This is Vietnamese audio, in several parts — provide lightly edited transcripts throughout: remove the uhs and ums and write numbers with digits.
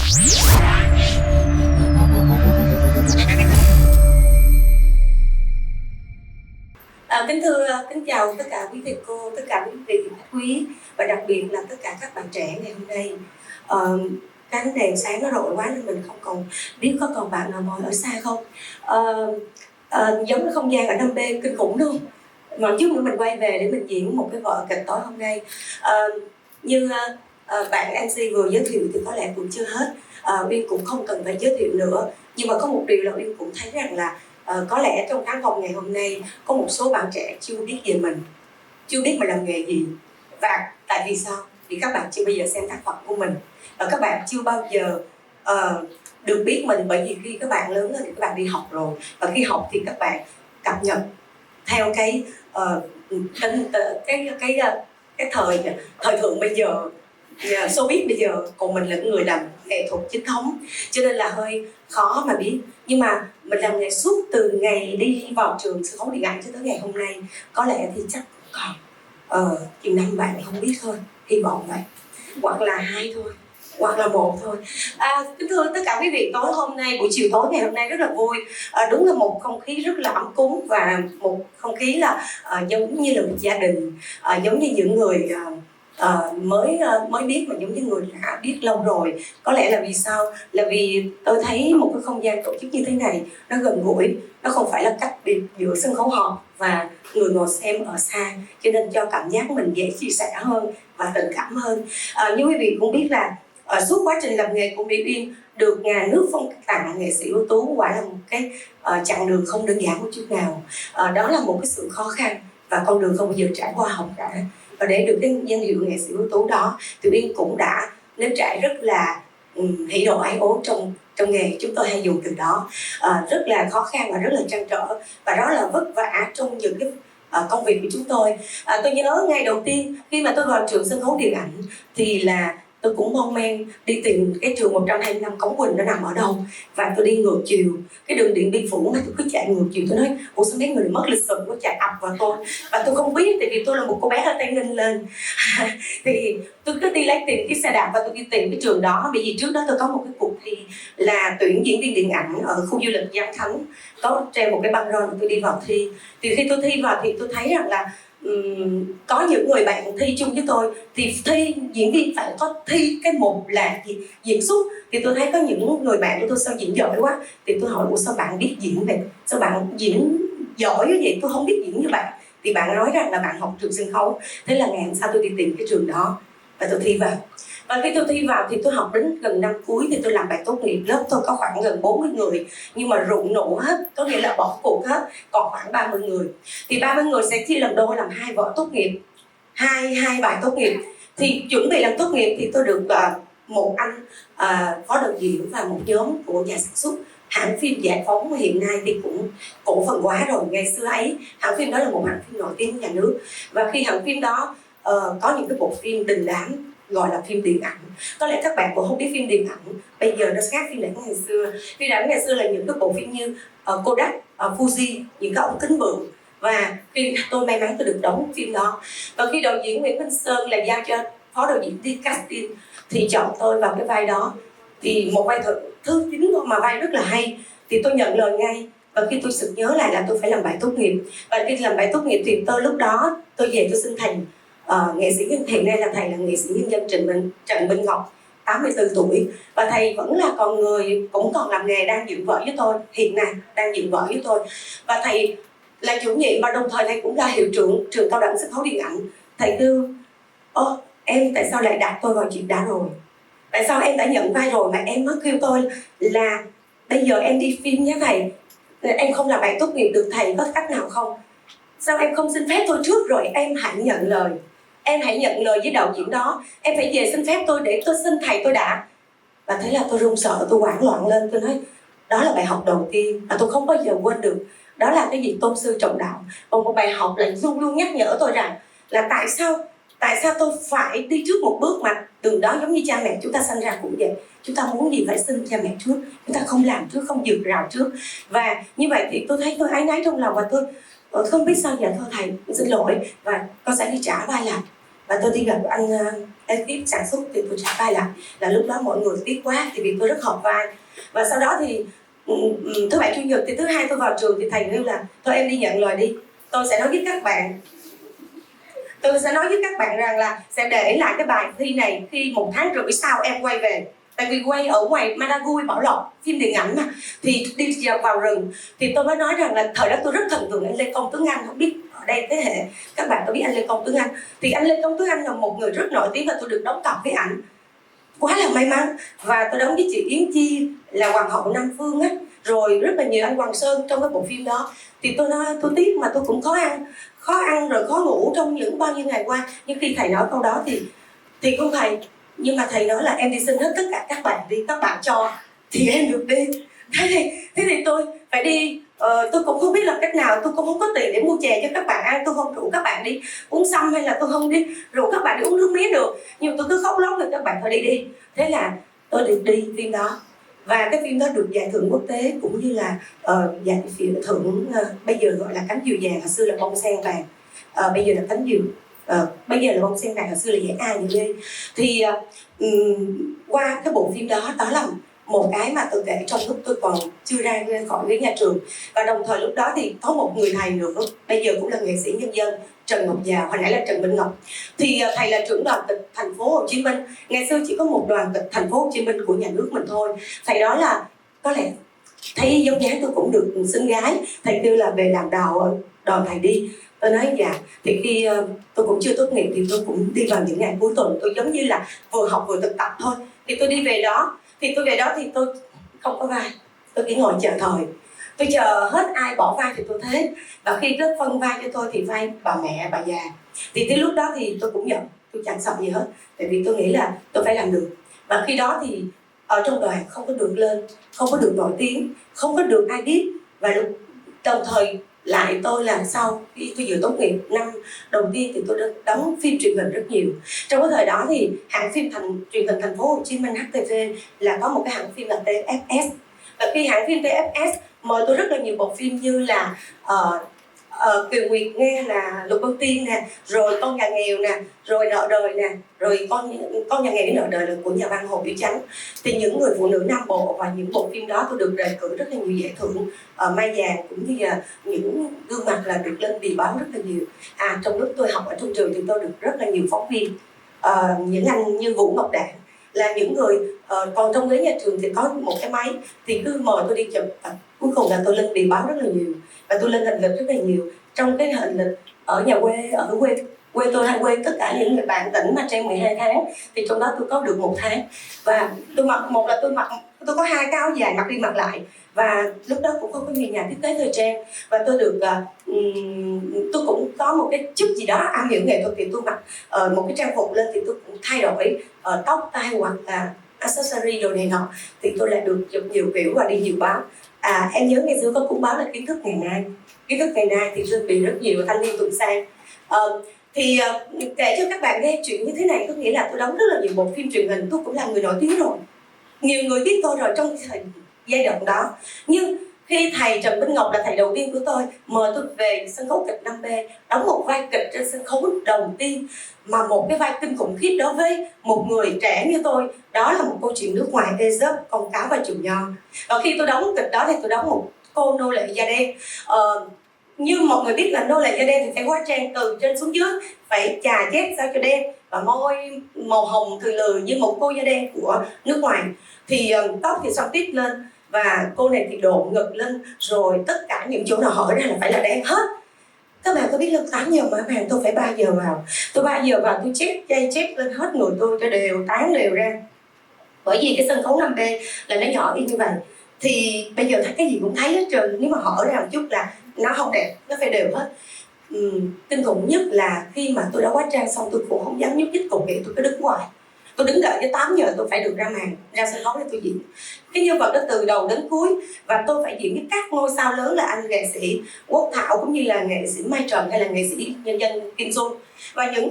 Kính chào tất cả quý thầy cô, tất cả quý vị khách quý và đặc biệt là tất cả các bạn trẻ ngày hôm nay. Cái ánh đèn sáng nó rọi quá nên mình không còn biết có còn bạn nào ngồi ở xa không. Giống như không gian ở 5B kinh khủng luôn. Mà chút nữa mình quay về để mình diễn một cái vở kịch tối hôm nay. Như bạn MC vừa giới thiệu thì có lẽ cũng chưa hết. Uyên cũng không cần phải giới thiệu nữa. Nhưng mà có một điều là Uyên cũng thấy rằng là có lẽ trong khán phòng ngày hôm nay có một số bạn trẻ chưa biết về mình, chưa biết mình làm nghề gì. Và tại vì sao? Vì các bạn chưa bao giờ xem tác phẩm của mình, và các bạn chưa bao giờ được biết mình, bởi vì khi các bạn lớn lên thì các bạn đi học rồi, và khi học thì các bạn cập nhật theo cái thời thượng bây giờ, showbiz bây giờ. Còn mình là người làm nghệ thuật chính thống cho nên là hơi khó mà biết. Nhưng mà mình làm nghề suốt từ ngày đi vào trường sân khấu điện ảnh cho tới ngày hôm nay, có lẽ thì chắc còn chừng 5 bạn không biết thôi, hy vọng vậy, hoặc là 2 thôi, hoặc là 1 thôi. Kính thưa tất cả quý vị, tối hôm nay, buổi chiều tối ngày hôm nay rất là vui. Đúng là một không khí rất là ấm cúng, và một không khí là giống như là một gia đình, giống như những người mới biết, mà giống như người đã biết lâu rồi. Có lẽ là vì sao? Là vì tôi thấy một cái không gian tổ chức như thế này nó gần gũi, nó không phải là cách biệt giữa sân khấu họp và người ngồi xem ở xa, cho nên cho cảm giác mình dễ chia sẻ hơn và tình cảm hơn. Như quý vị cũng biết là suốt quá trình làm nghề của Mỹ Uyên được nhà nước phong tặng nghệ sĩ ưu tú quả là một cái chặng đường không đơn giản một chút nào. Đó là một cái sự khó khăn và con đường không bao giờ trải qua học cả. Và để được cái danh hiệu nghệ sĩ ưu tú đó thì Uyên cũng đã nếm trải rất là hỉ nộ ái ố trong nghề. Chúng tôi hay dùng từ đó, rất là khó khăn và rất là trăn trở, và đó là vất vả trong những cái công việc của chúng tôi. Tôi nhớ ngày đầu tiên khi mà tôi vào trường sân khấu điện ảnh thì là tôi cũng mong men đi tìm cái trường 125 Cống Quỳnh nó nằm ở đâu, và tôi đi ngược chiều cái đường Điện Biên Phủ, mà tôi cứ chạy ngược chiều. Tôi nói ủa sao mấy người mất lịch sự quá, chạy ập vào tôi, và tôi không biết, tại vì tôi là một cô bé ở Tây Ninh lên thì tôi cứ đi lấy tìm cái xe đạp và tôi đi tìm cái trường đó. Bởi vì trước đó tôi có một cái cuộc thi là tuyển diễn viên điện ảnh ở khu du lịch Giang Khánh, có treo một cái băng rôn, tôi đi vào thi. Thì khi tôi thi vào thì tôi thấy rằng là có những người bạn thi chung với tôi thì thi diễn viên phải có thi cái một là diễn xuất. Thì tôi thấy có những người bạn của tôi sao diễn giỏi quá, thì tôi hỏi ủa sao bạn biết diễn vậy, sao bạn diễn giỏi như vậy, tôi không biết diễn như bạn. Thì bạn nói rằng là bạn học trường sân khấu. Thế là ngày hôm sau tôi đi tìm cái trường đó và tôi thi vào. Và khi tôi thi vào thì tôi học đến gần năm cuối thì tôi làm bài tốt nghiệp. Lớp tôi có khoảng gần 40 người, nhưng mà rụng nổ hết, có nghĩa là bỏ cuộc hết, còn khoảng 30 người. Thì 30 người sẽ chia làm đôi, làm 2 vở tốt nghiệp, hai bài tốt nghiệp. Thì chuẩn bị làm tốt nghiệp thì tôi được một anh phó đạo diễn và một nhóm của nhà sản xuất hãng phim Giải Phóng, hiện nay thì cũng cổ phần hóa rồi. Ngày xưa ấy hãng phim đó là một hãng phim nổi tiếng của nhà nước, và khi hãng phim đó có những cái bộ phim đình đám gọi là phim điện ảnh. Có lẽ các bạn cũng không biết phim điện ảnh bây giờ nó khác phim điện ảnh ngày xưa. Phim điện ảnh ngày xưa là những cái bộ phim như Kodak, Fuji, những cái ống kính bự. Và khi tôi may mắn tôi được đóng phim đó, và khi đạo diễn Nguyễn Minh Sơn là giao cho phó đạo diễn đi casting thì chọn tôi vào cái vai đó. Thì một vai thứ chính mà vai rất là hay, thì tôi nhận lời ngay. Và khi tôi sực nhớ lại là tôi phải làm bài tốt nghiệp, và khi làm bài tốt nghiệp thì tôi lúc đó tôi về tôi xin thành nghệ sĩ, hiện nay là thầy là nghệ sĩ nhân dân Trần Minh Ngọc, 84 tuổi, và thầy vẫn là còn người, cũng còn làm nghề, đang dựng vở với tôi, hiện nay đang dựng vở với tôi. Và thầy là chủ nhiệm và đồng thời thầy cũng là hiệu trưởng trường cao đẳng sân khấu điện ảnh. Thầy kêu em tại sao lại đặt tôi vào chuyện đã rồi, tại sao em đã nhận vai rồi mà em mới kêu tôi là bây giờ em đi phim nhé thầy, em không làm bài tốt nghiệp được, thầy có cách nào không? Sao em không xin phép tôi trước rồi em hãy nhận lời? Em hãy nhận lời với đạo diễn đó, em phải về xin phép tôi để tôi xin thầy tôi đã. Và thế là tôi run sợ, tôi hoảng loạn lên. Tôi nói đó là bài học đầu tiên mà tôi không bao giờ quên được. Đó là cái gì? Tôn sư trọng đạo. Và một bài học là luôn luôn nhắc nhở tôi rằng là tại sao tôi phải đi trước một bước, mà từ đó giống như cha mẹ chúng ta sanh ra cũng vậy. Chúng ta muốn gì phải xin cha mẹ trước, chúng ta không làm trước, không vượt rào trước. Và như vậy thì tôi thấy tôi áy náy trong lòng, và tôi không biết sao giờ. Thôi thầy xin lỗi, và con sẽ đi trả vai lại. Và tôi đi gặp anh ekip sản xuất thì tôi trả vai lại, là lúc đó mọi người tiếc quá thì vì tôi rất hợp vai. Và sau đó thì thứ bảy chủ nhật thì thứ hai tôi vào trường thì thầy kêu là thôi em đi nhận lời đi, tôi sẽ nói với các bạn, rằng là sẽ để lại cái bài thi này khi 1 tháng rưỡi sau em quay về. Tại vì quay ở ngoài Madagui, Bảo Lộc, phim điện ảnh mà, thì đi vào rừng. Thì tôi mới nói rằng là thời đó tôi rất thần tượng anh Lê Công Tuấn Anh. Không biết ở đây thế hệ các bạn có biết anh Lê Công Tuấn Anh. Thì anh Lê Công Tuấn Anh là một người rất nổi tiếng và tôi được đóng cặp với ảnh. Quá là may mắn. Và tôi đóng với chị Yến Chi là Hoàng hậu Nam Phương á, rồi rất là nhiều anh Hoàng Sơn trong cái bộ phim đó. Thì tôi nói tôi tiếc mà tôi cũng khó ăn rồi khó ngủ trong những bao nhiêu ngày qua. Nhưng khi thầy nói câu đó thì không thầy, nhưng mà thầy nói là em đi xin hết tất cả các bạn đi, các bạn cho thì em được đi. Thế thì tôi phải đi. Tôi cũng không biết làm cách nào, tôi cũng không có tiền để mua chè cho các bạn ăn, tôi không rủ các bạn đi uống sâm, hay là tôi không đi rủ các bạn đi uống nước mía được, nhưng tôi cứ khóc lóc rồi các bạn thôi đi. Thế là tôi được đi phim đó, và cái phim đó được giải thưởng quốc tế, cũng như là giải thưởng bây giờ gọi là cánh diều vàng, hồi xưa là bông sen vàng, bây giờ là cánh diều, bây giờ là bông sen vàng, hồi xưa là giải A giải B. Thì qua cái bộ phim đó là một cái mà tôi kể trong lúc tôi còn chưa ra khỏi cái nhà trường. Và đồng thời lúc đó thì có một người thầy nữa, bây giờ cũng là nghệ sĩ nhân dân, Trần Ngọc Giàu, hồi nãy là Trần Minh Ngọc. Thì thầy là trưởng đoàn kịch thành phố Hồ Chí Minh. Ngày xưa chỉ có một đoàn kịch thành phố Hồ Chí Minh của nhà nước mình thôi. Thầy đó là có lẽ thấy giống dáng tôi cũng được xinh gái, thầy kêu là về làm đoàn thầy đi. Tôi nói dạ. Thì khi tôi cũng chưa tốt nghiệp thì tôi cũng đi vào những ngày cuối tuần, tôi giống như là vừa học vừa thực tập thôi. Thì tôi đi về đó, thì tôi không có vai, tôi chỉ ngồi chờ thời, tôi chờ hết ai bỏ vai thì tôi thế. Và khi rất phân vai cho tôi thì vai bà mẹ, bà già. Thì tới lúc đó thì tôi cũng nhận, tôi chẳng sợ gì hết, tại vì tôi nghĩ là tôi phải làm được. Và khi đó thì ở trong đoàn không có được lên, không có được nổi tiếng, không có được ai biết. Và đồng thời lại tôi là sau khi tôi vừa tốt nghiệp năm đầu tiên thì tôi đóng phim truyền hình rất nhiều. Trong cái thời đó thì hãng phim truyền hình thành phố Hồ Chí Minh HTV là có một cái hãng phim là TFS. Và khi hãng phim TFS mời tôi rất là nhiều bộ phim như là Kiều Nguyệt Nga là Lục Vân Tiên nè, rồi Con Nhà Nghèo nè, rồi Nợ Đời nè, rồi Con Nhà Nghèo với Nợ Đời là của nhà văn Hồ Biểu Chánh. Thì những người phụ nữ Nam Bộ, và những bộ phim đó tôi được đề cử rất là nhiều giải thưởng Mai Vàng, cũng như là những gương mặt là được lên bì báo rất là nhiều. Trong lúc tôi học ở trong trường thì tôi được rất là nhiều phóng viên, những anh như Vũ Ngọc Đạn là những người còn trong ghế nhà trường thì có một cái máy, thì cứ mời tôi đi chụp. Cuối cùng là tôi lên bì báo rất là nhiều, và tôi lên hình lịch rất là nhiều. Trong cái hình lịch ở nhà quê, ở quê tôi hay quê tất cả những người bạn tỉnh mà trang 12 tháng, thì trong đó tôi có được 1 tháng. Và tôi có 2 cái áo dài mặc đi mặc lại, và lúc đó cũng không có nhiều nhà thiết kế thời trang, và tôi được tôi cũng có một cái chút gì đó am hiểu nghệ thuật, thì tôi mặc một cái trang phục lên thì tôi cũng thay đổi tóc tai hoặc là accessory đồ này nọ, thì tôi lại được chụp nhiều kiểu và đi nhiều báo. Em nhớ ngày xưa có cuốn báo là Kiến thức ngày nay thì tôi bị rất nhiều Thanh Niên Tuần San. Thì kể cho các bạn nghe chuyện như thế này, có nghĩa là tôi đóng rất là nhiều bộ phim truyền hình, tôi cũng là người nổi tiếng rồi, nhiều người biết tôi rồi trong giai đoạn đó. Nhưng khi thầy Trần Minh Ngọc là thầy đầu tiên của tôi mời tôi về sân khấu kịch 5B đóng một vai kịch trên sân khấu đầu tiên, mà một cái vai kinh khủng khiếp đối với một người trẻ như tôi, đó là một câu chuyện nước ngoài Aesop, Con Cáo và Trừ Nho. Và khi tôi đóng kịch đó thì tôi đóng một cô nô lệ da đen. Như mọi người biết là nô lệ da đen thì phải hóa trang từ trên xuống dưới, phải chà chét sao cho đen, và môi màu hồng từ lừ như một cô da đen của nước ngoài. Thì tóc thì xoăn tít lên, và cô này thì độ ngực lên, rồi tất cả những chỗ nào hở ra là phải là đen hết. Các bạn có biết lúc 8 giờ mở màn tôi phải 3 giờ vào. Tôi 3 giờ vào tôi chét lên hết người tôi cho đều, tán đều ra. Bởi vì cái sân khấu 5B là nó nhỏ như vậy. Thì bây giờ thấy cái gì cũng thấy hết trơn, nếu mà hở ra một chút là nó không đẹp, nó phải đều hết. Kinh khủng nhất là khi mà tôi đã hóa trang xong tôi cũng không dám nhúc nhích cục nghĩa, tôi cứ đứng ngoài. Tôi đứng đợi cho 8 giờ tôi phải được ra màn, ra sân khấu để tôi diễn. Cái nhân vật đó từ đầu đến cuối, và tôi phải diễn với các ngôi sao lớn là anh nghệ sĩ Quốc Thảo, cũng như là nghệ sĩ Mai Trần, hay là nghệ sĩ nhân dân Kim Xuân. Và những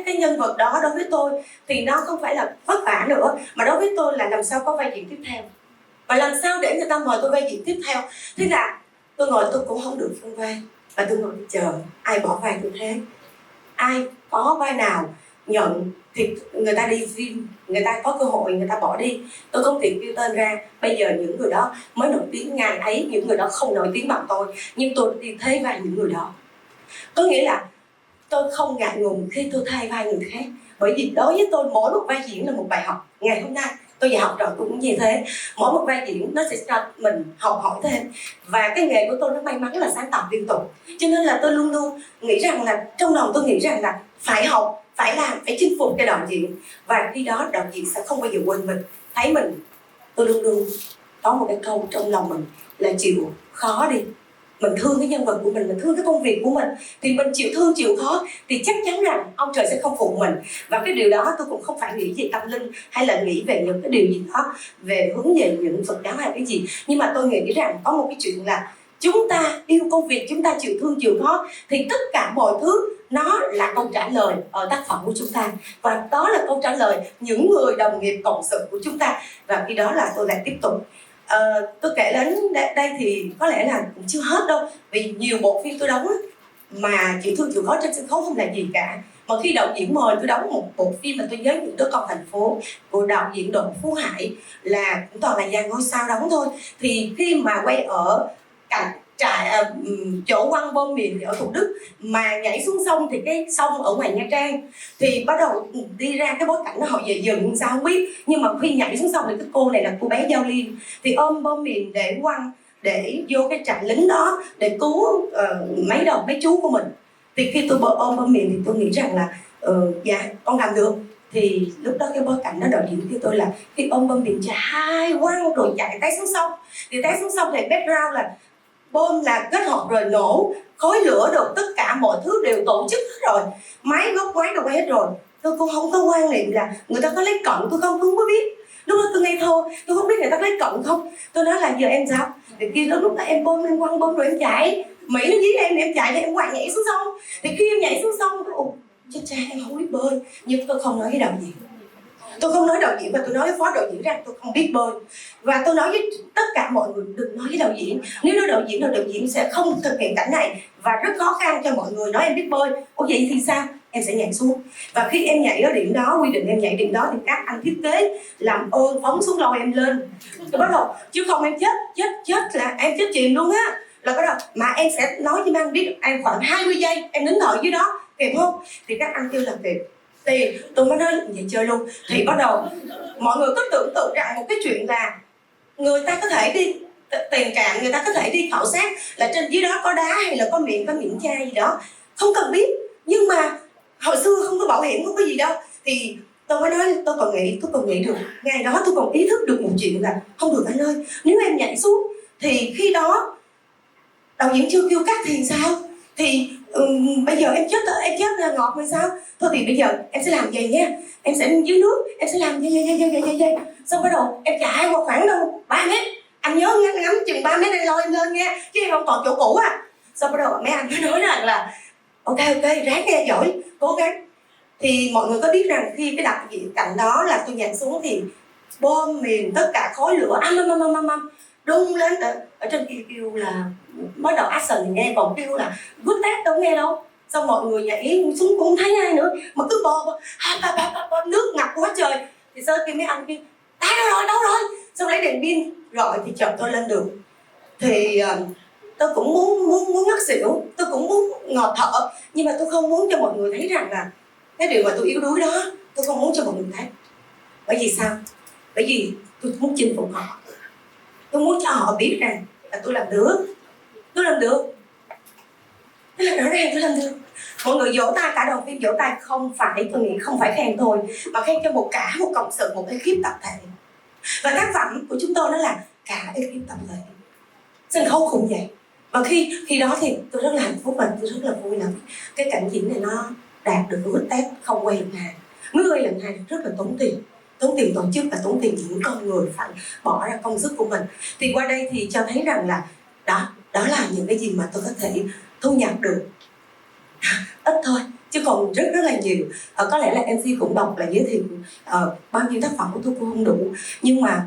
cái nhân vật đó đối với tôi thì nó không phải là vất vả nữa, mà đối với tôi là làm sao có vai diễn tiếp theo, và làm sao để người ta mời tôi vai diễn tiếp theo. Thế là tôi ngồi tôi cũng không được phân vai, và tôi ngồi chờ ai bỏ vai tôi thế. Ai có vai nào nhận thì người ta đi phim, người ta có cơ hội người ta bỏ đi. Tôi không tiện kêu tên ra, bây giờ những người đó mới nổi tiếng, ngày ấy những người đó không nổi tiếng bằng tôi, nhưng tôi đi thay vai những người đó. Có nghĩa là tôi không ngại ngùng khi tôi thay vai người khác, bởi vì đối với tôi mỗi một vai diễn là một bài học. Ngày hôm nay tôi dạy học trò tôi cũng như thế, mỗi một vai diễn nó sẽ cho mình học hỏi thêm, và cái nghề của tôi nó may mắn là sáng tạo liên tục, cho nên là tôi luôn luôn nghĩ rằng là trong lòng tôi nghĩ rằng là phải học, phải làm, phải chinh phục cái đạo diễn, và khi đó đạo diễn sẽ không bao giờ quên mình, thấy mình. Tôi luôn luôn có một cái câu trong lòng mình là chịu khó đi. Mình thương cái nhân vật của mình thương cái công việc của mình, thì mình chịu thương chịu khó thì chắc chắn rằng ông trời sẽ không phụ mình. Và cái điều đó tôi cũng không phải nghĩ về tâm linh hay là nghĩ về những cái điều gì đó về hướng về những Phật giáo hay cái gì, nhưng mà tôi nghĩ rằng có một cái chuyện là chúng ta yêu công việc, chúng ta chịu thương chịu khó, thì tất cả mọi thứ nó là câu trả lời ở tác phẩm của chúng ta, và đó là câu trả lời những người đồng nghiệp cộng sự của chúng ta. Và khi đó là tôi lại tiếp tục. Tôi kể đến đây thì có lẽ là cũng chưa hết đâu, vì nhiều bộ phim tôi đóng mà chịu thương chịu khó trên sân khấu không là gì cả. Mà khi đạo diễn mời tôi đóng một bộ phim mà tôi nhớ Những Đứa Con Thành Phố của đạo diễn Đỗ Phú Hải, là cũng toàn là dàn ngôi sao đóng thôi, thì khi mà quay ở cạnh chỗ quăng bom mìn ở Thủ Đức mà nhảy xuống sông, thì cái sông ở ngoài Nha Trang, thì bắt đầu đi ra cái bối cảnh họ về rừng sao không biết, nhưng mà khi nhảy xuống sông thì cái cô này là cô bé Giao Liên, thì ôm bom mìn để quăng để vô cái trại lính đó để cứu mấy chú của mình. Thì khi tôi ôm bom mìn thì tôi nghĩ rằng là dạ con làm được. Thì lúc đó cái bối cảnh đó đạo diễn kêu tôi là khi ôm bom mìn chạy quăng rồi chạy té xuống sông, thì té xuống sông thì background là bom là kết hợp rồi nổ, khói lửa được, tất cả mọi thứ đều tổ chức hết rồi, máy gốc máy đâu hết rồi. Tôi cũng không có quan niệm là người ta có lấy cận, tôi không có biết. Lúc đó tôi ngây thơ, tôi không biết người ta lấy cận không. Tôi nói là giờ em sao? Thì kia lúc đó em bom, em quăng bom rồi em chạy. Mỹ nó dí em chạy thì em quăng nhảy xuống sông. Thì khi em nhảy xuống sông, chết cha em không biết bơi. Nhưng tôi không nói với đạo diễn. Tôi không nói đạo diễn và tôi nói với phó đạo diễn rằng tôi không biết bơi. Và tôi nói với tất cả mọi người đừng nói với đạo diễn. Nếu nói đạo diễn sẽ không thực hiện cảnh này, và rất khó khăn cho mọi người nói em biết bơi. Ủa vậy thì sao? Em sẽ nhảy xuống. Và khi em nhảy ở điểm đó, quy định em nhảy điểm đó, thì các anh thiết kế làm ơn phóng xuống lôi em lên. Rồi bắt đầu, chứ không em chết là em chết chìm luôn á. Là bắt đầu, mà em sẽ nói với anh biết em khoảng 20 giây, em nín thở dưới đó, kịp không? Thì các anh kêu là kịp. Thì tôi mới nói vậy chơi luôn. Thì bắt đầu mọi người cứ tưởng tượng rằng một cái chuyện là người ta có thể đi tiền cạn, người ta có thể đi khảo sát là trên dưới đó có đá hay là có miệng chai gì đó, không cần biết. Nhưng mà hồi xưa không có bảo hiểm, không có gì đâu. Thì tôi mới nói tôi còn nghĩ được. Ngày đó tôi còn ý thức được một chuyện là không được anh ơi, nếu em nhảy xuống thì khi đó đạo diễn chưa kêu cắt thì sao? Thì bây giờ em chết là ngọt rồi sao? Thôi thì bây giờ em sẽ làm vậy nha, em sẽ dưới nước em sẽ làm vậy. Xong bắt đầu em chạy qua khoảng đâu 3 mét, anh nhớ ngắm chừng 3 mét anh lôi em lên nha, chứ em không còn chỗ cũ à. Xong bắt đầu mấy anh mới nói rằng là ok ráng nghe, giỏi, cố gắng. Thì mọi người có biết rằng khi cái đặc diện cạnh đó là tôi nhảy xuống thì bom mìn tất cả khói lửa đung lên. Ở trên kia kêu là mới đầu action thì nghe, còn kêu là good test đâu nghe đâu. Xong mọi người nhảy xuống cũng không thấy ai nữa, mà cứ bò nước ngập quá trời. Thì sau khi mấy anh kia đâu rồi, xong lấy đèn pin rồi thì chợt tôi lên được. Thì tôi cũng muốn ngất xỉu, tôi cũng muốn ngọt thở, nhưng mà tôi không muốn cho mọi người thấy rằng là cái điều mà tôi yếu đuối đó, tôi không muốn cho mọi người thấy. Bởi vì sao? Bởi vì tôi muốn chinh phục họ, tôi muốn cho họ biết rằng là tôi làm được. Thế là rõ ràng tôi làm được. Mọi người vỗ tay, cả đoàn phim vỗ tay, không phải, tôi nghĩ không phải khen thôi, mà khen cho một cộng sự, một ekip tập thể. Và tác phẩm của chúng tôi nó là cả ekip tập thể, sân khấu cũng vậy. Và khi đó thì tôi rất là hạnh phúc và tôi rất là vui là cái cảnh diễn này nó đạt được good test, không quay lần hai. Mới quay lần hai rất là tốn tiền tổ chức và tốn tiền những con người phải bỏ ra công sức của mình. Thì qua đây thì cho thấy rằng là đó là những cái gì mà tôi có thể thu nhập được. Ít thôi chứ còn rất là nhiều. Có lẽ là MC cũng đọc là giới thiệu bao nhiêu tác phẩm của tôi cũng không đủ, nhưng mà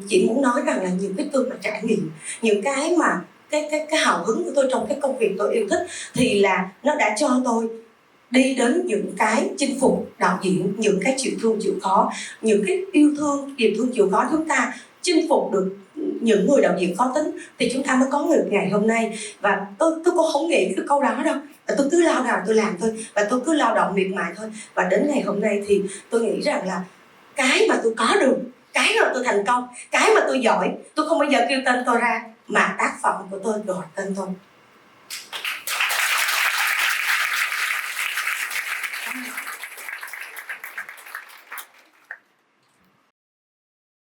chị muốn nói rằng là những cái tôi mà trải nghiệm, những cái mà cái hào hứng của tôi trong cái công việc tôi yêu thích, thì là nó đã cho tôi đi đến những cái chinh phục đạo diễn, những cái chịu thương chịu khó, những cái yêu thương chịu khó, chúng ta chinh phục được những người đạo diễn khó tính thì chúng ta mới có được ngày hôm nay. Và tôi cũng không nghĩ cái câu đó đâu, tôi cứ lao đầu tôi làm thôi, và tôi cứ lao động miệt mài thôi, và đến ngày hôm nay thì tôi nghĩ rằng là cái mà tôi có được, cái mà tôi thành công, cái mà tôi giỏi, tôi không bao giờ kêu tên tôi ra, mà tác phẩm của tôi gọi tên tôi.